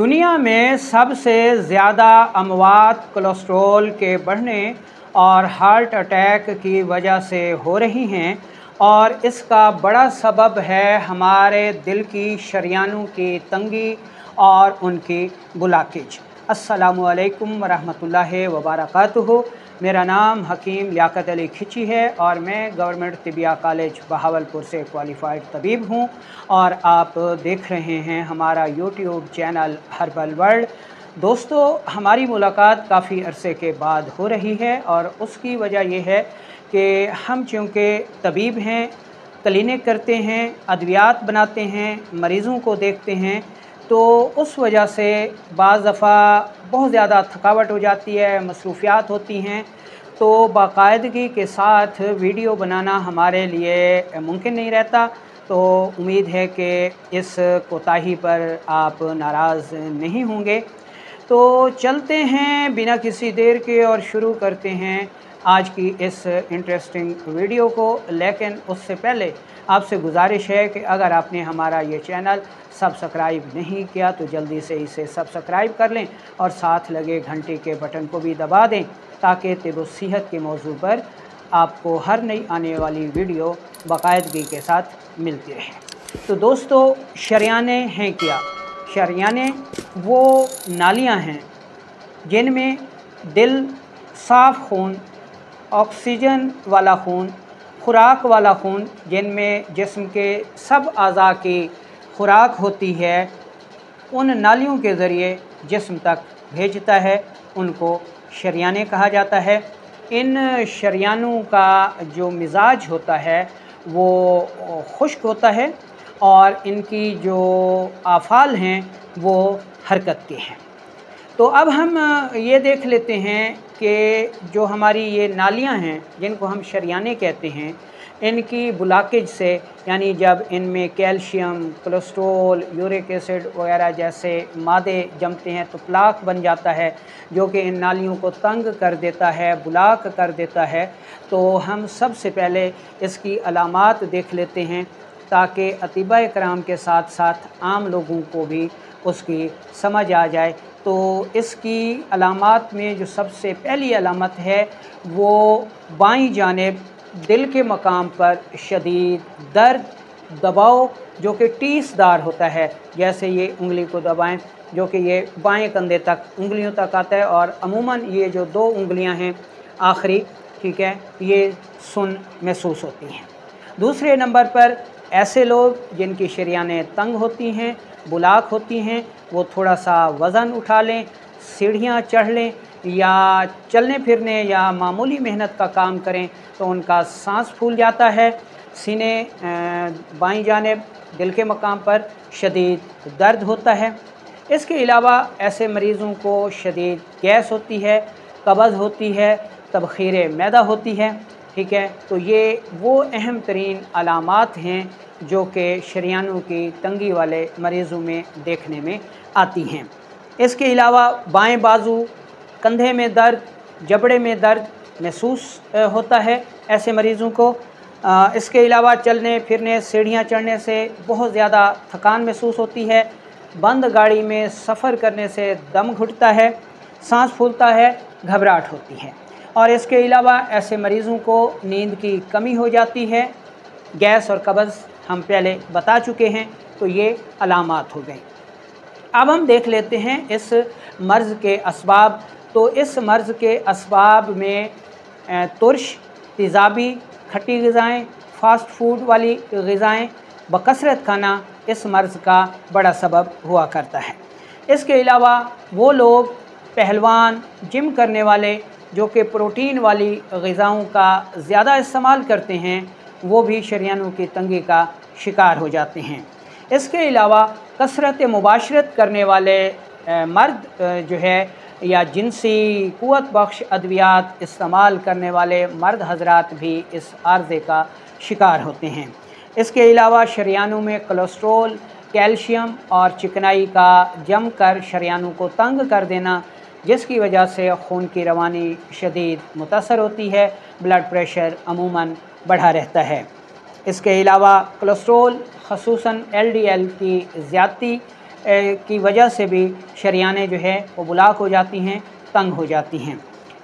दुनिया में सबसे ज़्यादा अमवात कोलेस्ट्रॉल के बढ़ने और हार्ट अटैक की वजह से हो रही हैं और इसका बड़ा सबब है हमारे दिल की शरियानों की तंगी और उनकी ब्लॉकेज। अस्सलामु अलैकुम वरहमतुल्लाहि वबरकातुहू। मेरा नाम हकीम लियाकत अली खिची है और मैं गवर्नमेंट तिबिया कॉलेज बहावलपुर से क्वालिफ़ाइड तबीब हूँ और आप देख रहे हैं हमारा यूट्यूब चैनल हर्बल वर्ल्ड। दोस्तों, हमारी मुलाकात काफ़ी अरसे के बाद हो रही है और उसकी वजह यह है कि हम चूँकि तबीब हैं, क्लिनिक करते हैं, अद्वियात बनाते हैं, मरीज़ों को देखते हैं, तो उस वजह से बाज़ दफ़ा बहुत ज़्यादा थकावट हो जाती है, मसरूफ़ियात होती हैं, तो बाकायदगी के साथ वीडियो बनाना हमारे लिए मुमकिन नहीं रहता। तो उम्मीद है कि इस कोताही पर आप नाराज़ नहीं होंगे। तो चलते हैं बिना किसी देर के और शुरू करते हैं आज की इस इंटरेस्टिंग वीडियो को। लेकिन उससे पहले आपसे गुजारिश है कि अगर आपने हमारा ये चैनल सब्सक्राइब नहीं किया तो जल्दी से इसे सब्सक्राइब कर लें और साथ लगे घंटे के बटन को भी दबा दें ताकि तिब व सेहत के मौजू पर आपको हर नई आने वाली वीडियो बाकायदगी के साथ मिलती रहे। तो दोस्तों, शरियानें हैं क्या? शरियानें वो नालियाँ हैं जिनमें दिल, साफ़ खून, ऑक्सीजन वाला खून, खुराक वाला खून, जिनमें जिस्म के सब अज़ा की खुराक होती है, उन नालियों के ज़रिए जिस्म तक भेजता है। उनको शरियानें कहा जाता है। इन शरियानों का जो मिजाज होता है वो खुश्क होता है और इनकी जो आफ़ाल हैं वो हरकत के हैं। तो अब हम ये देख लेते हैं कि जो हमारी ये नालियाँ हैं जिनको हम शरियानें कहते हैं, इनकी ब्लॉकेज से, यानी जब इनमें कैल्शियम, कोलेस्ट्रॉल, यूरिक एसिड वगैरह जैसे मादे जमते हैं तो प्लाक बन जाता है जो कि इन नालियों को तंग कर देता है, ब्लॉक कर देता है। तो हम सबसे पहले इसकी अलामात देख लेते हैं ताकि अतिबा कराम के साथ साथ आम लोगों को भी उसकी समझ आ जाए। तो इसकी अलामात में जो सबसे पहली अलामत है वो बाईं जानिब दिल के मकाम पर शदीद दर्द, दबाव जो कि टीसदार होता है। जैसे ये उंगली को दबाएं जो कि ये बाएं कंधे तक उंगलियों तक आता है और अमूमन ये जो दो उंगलियां हैं आखिरी, ठीक है, ये सुन महसूस होती हैं। दूसरे नंबर पर ऐसे लोग जिनकी शरियानें तंग होती हैं, बुलाक होती हैं, वो थोड़ा सा वज़न उठा लें, सीढ़ियाँ चढ़ लें या चलने फिरने या मामूली मेहनत का काम करें तो उनका सांस फूल जाता है। सीने बाईं जानिब दिल के मकाम पर शदीद दर्द होता है। इसके अलावा ऐसे मरीज़ों को शदीद गैस होती है, कब्ज़ होती है, तबख़ीर मैदा होती है, ठीक है। तो ये वो अहम तरीन अलामात हैं जो कि शरियानों की तंगी वाले मरीज़ों में देखने में आती हैं। इसके अलावा बाएं बाजू, कंधे में दर्द, जबड़े में दर्द महसूस होता है ऐसे मरीज़ों को। इसके अलावा चलने फिरने, सीढ़ियाँ चढ़ने से बहुत ज़्यादा थकान महसूस होती है। बंद गाड़ी में सफ़र करने से दम घुटता है, सांस फूलता है, घबराहट होती है। और इसके अलावा ऐसे मरीज़ों को नींद की कमी हो जाती है। गैस और कब्ज़ हम पहले बता चुके हैं, तो ये अलामात हो गई। अब हम देख लेते हैं इस मर्ज़ के असबाब। तो इस मर्ज़ के असबाब में तुर्श, तेज़ाबी, खट्टी ग़िज़ाएँ, फ़ास्ट फूड वाली ग़िज़ाएँ बकसरत खाना इस मर्ज़ का बड़ा सबब हुआ करता है। इसके अलावा वो लोग पहलवान, जिम करने वाले जो कि प्रोटीन वाली ग़िज़ाओं का ज़्यादा इस्तेमाल करते हैं, वो भी शरियानों की तंगी का शिकार हो जाते हैं। इसके अलावा कसरत मुबाशरत करने वाले मर्द जो है या जिनसी क़ुव्वत बख्श अद्वियात इस्तेमाल करने वाले मर्द हज़रात भी इस आर्ज़े का शिकार होते हैं। इसके अलावा शरियानों में कोलेस्ट्रॉल, कैल्शियम और चिकनाई का जम कर शरियानों को तंग कर देना, जिसकी वजह से खून की रवानी शदीद मुतासर होती है, ब्लड प्रेशर अमूमन बढ़ा रहता है। इसके अलावा कोलेस्ट्रॉल ख़ुसूसन LDL की ज़्यादती की वजह से भी शरियानें जो है वो ब्लॉक हो जाती हैं, तंग हो जाती हैं।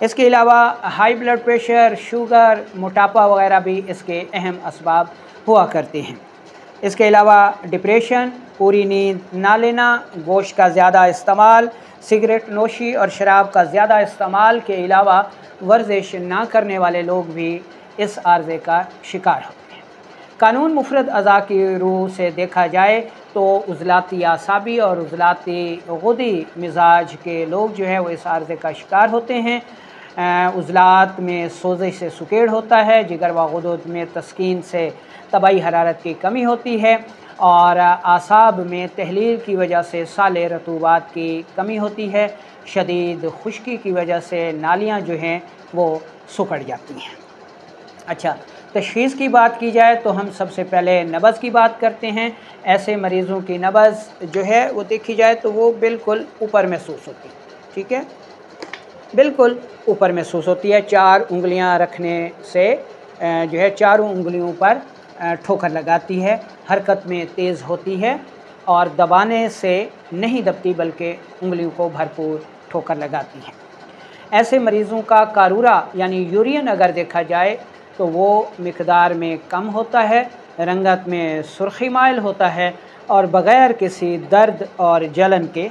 इसके अलावा हाई ब्लड प्रेशर, शुगर, मोटापा वगैरह भी इसके अहम असबाब हुआ करते हैं। इसके अलावा डिप्रेशन, पूरी नींद ना लेना, गोश्त का ज़्यादा इस्तेमाल, सिगरेट नोशी और शराब का ज़्यादा इस्तेमाल के अलावा वर्जिश ना करने वाले लोग भी इस आर्ज़े का शिकार होते हैं। कानून मुफरद अज़ा की रूह से देखा जाए तो उज़लाती आसाबी और उज़लाती गुदी मिजाज के लोग जो है वो इस आर्ज़े का शिकार होते हैं। उज़लात में सोज़श से सुकेड़ होता है, जिगर व गुदूद में तस्कीन से तबाही हरारत की कमी होती है और आसाब में तहलील की वजह से साले रतूबात की कमी होती है। शदीद खुश्की की वजह से नालियाँ जो हैं वो सुकड़ जाती हैं। अच्छा, तशख़ीस की बात की जाए तो हम सबसे पहले नब्ज़ की बात करते हैं। ऐसे मरीज़ों की नब्ज़ जो है वो देखी जाए तो वो बिल्कुल ऊपर महसूस होती है, ठीक है, बिल्कुल ऊपर महसूस होती है। 4 उंगलियां रखने से जो है चारों उंगलियों पर ठोकर लगाती है, हरकत में तेज़ होती है और दबाने से नहीं दबती बल्कि उंगलियों को भरपूर ठोकर लगाती है। ऐसे मरीज़ों का कारूरा यानी यूरिन अगर देखा जाए तो वो मिकदार में कम होता है, रंगत में सुर्खी माइल होता है और बग़ैर किसी दर्द और जलन के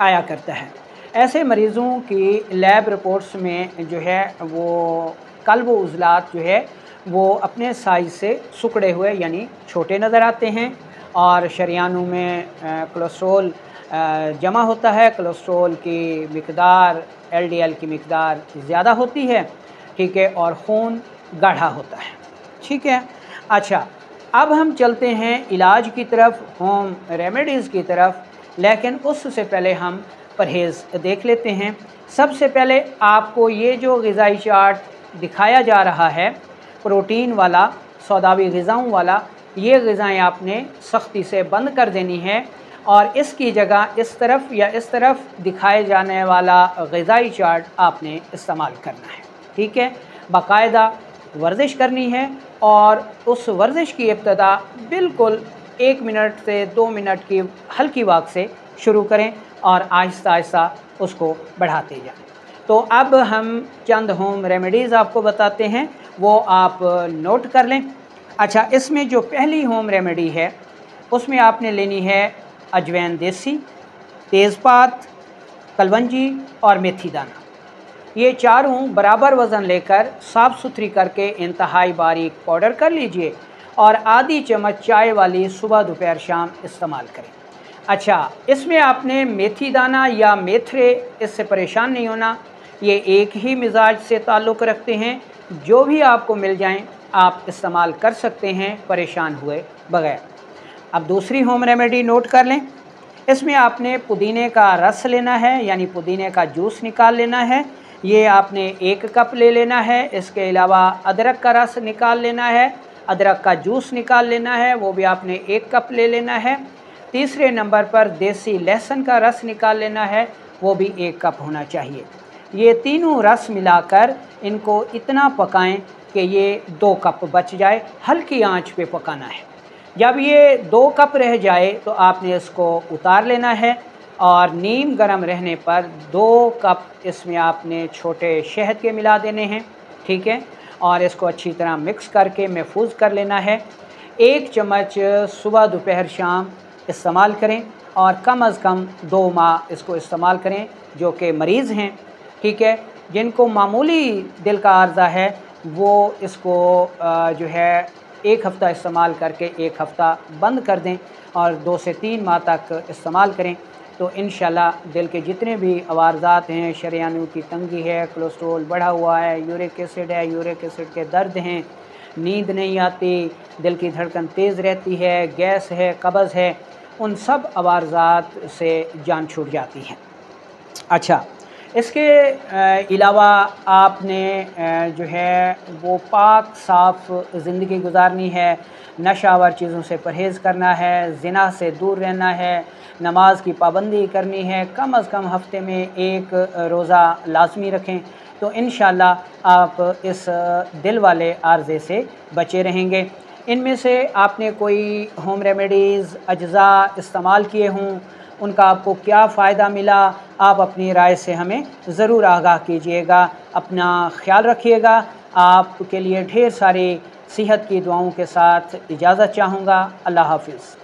आया करता है। ऐसे मरीज़ों की लैब रिपोर्ट्स में जो है वो कल्ब उज़लात जो है वो अपने साइज़ से सुकड़े हुए यानी छोटे नज़र आते हैं और शरियानों में कोलेस्ट्रॉल जमा होता है। कोलेस्ट्रॉल की मिकदार, LDL की मिकदार ज़्यादा होती है, ठीक है, और खून गाढ़ा होता है, ठीक है। अच्छा, अब हम चलते हैं इलाज की तरफ, होम रेमेडीज़ की तरफ, लेकिन उससे पहले हम परहेज़ देख लेते हैं। सबसे पहले आपको ये जो ग़िज़ाई चार्ट दिखाया जा रहा है प्रोटीन वाला, सौदावी ग़िज़ाओं वाला, ये ग़िज़ाएँ आपने सख्ती से बंद कर देनी है और इसकी जगह इस तरफ या इस तरफ दिखाए जाने वाला ग़िज़ाई चार्ट आपने इस्तेमाल करना है, ठीक है। बाकायदा वर्जिश करनी है और उस वर्जिश की इब्तिदा बिल्कुल 1 मिनट से 2 मिनट की हल्की वॉक से शुरू करें और आहिस्ता आहिस्ता उसको बढ़ाते जाएं। तो अब हम चंद होम रेमेडीज़ आपको बताते हैं, वो आप नोट कर लें। अच्छा, इसमें जो पहली होम रेमेडी है उसमें आपने लेनी है अजवैन देसी, तेज़पात, कलवंजी और मेथी दाना। ये चारों बराबर वज़न लेकर साफ़ सुथरी करके इंतहाई बारीक पाउडर कर लीजिए और आधी चम्मच चाय वाली सुबह दोपहर शाम इस्तेमाल करें। अच्छा, इसमें आपने मेथी दाना या मेथरे, इससे परेशान नहीं होना, ये एक ही मिजाज से ताल्लुक़ रखते हैं, जो भी आपको मिल जाएं आप इस्तेमाल कर सकते हैं परेशान हुए बग़ैर। अब दूसरी होम रेमेडी नोट कर लें। इसमें आपने पुदीने का रस लेना है यानी पुदीने का जूस निकाल लेना है, ये आपने 1 कप ले लेना है। इसके अलावा अदरक का रस निकाल लेना है, अदरक का जूस निकाल लेना है, वो भी आपने 1 कप ले लेना है। तीसरे नंबर पर देसी लहसुन का रस निकाल लेना है, वो भी 1 कप होना चाहिए। ये तीनों रस मिलाकर इनको इतना पकाएं कि ये 2 कप बच जाए, हल्की आंच पे पकाना है। जब ये 2 कप रह जाए तो आपने इसको उतार लेना है और नीम गर्म रहने पर 2 कप इसमें आपने छोटे शहद के मिला देने हैं, ठीक है, और इसको अच्छी तरह मिक्स करके महफूज कर लेना है। 1 चम्मच सुबह दोपहर शाम इस्तेमाल करें और कम अज़ कम 2 माह इसको इस्तेमाल करें, जो कि मरीज़ हैं, ठीक है। जिनको मामूली दिल का आर्ज़ा है वो इसको जो है 1 हफ़्ता इस्तेमाल करके 1 हफ़्ता बंद कर दें और 2 से 3 माह तक इस्तेमाल करें तो इंशाल्लाह दिल के जितने भी अवारज़ात हैं, शरियानों की तंगी है, कोलेस्ट्रॉल बढ़ा हुआ है, यूरिक एसिड है, यूरिक एसिड के दर्द हैं, नींद नहीं आती, दिल की धड़कन तेज़ रहती है, गैस है, कब्ज़ है, उन सब अवारज़ात से जान छूट जाती है। अच्छा, इसके अलावा आपने जो है वो पाक साफ़ ज़िंदगी गुजारनी है, नशावर चीज़ों से परहेज़ करना है, ज़िना से दूर रहना है, नमाज की पाबंदी करनी है, कम अज़ कम हफ़्ते में 1 रोज़ा लाज़मी रखें, तो इंशाल्लाह आप इस दिल वाले आर्ज़े से बचे रहेंगे। इनमें से आपने कोई होम रेमेडीज़ अज्जा इस्तेमाल किए हों, उनका आपको क्या फ़ायदा मिला, आप अपनी राय से हमें ज़रूर आगाह कीजिएगा। अपना ख़्याल रखिएगा। आपके लिए ढेर सारी सेहत की दुआओं के साथ इजाज़त चाहूँगा। अल्लाह हाफ़िज़।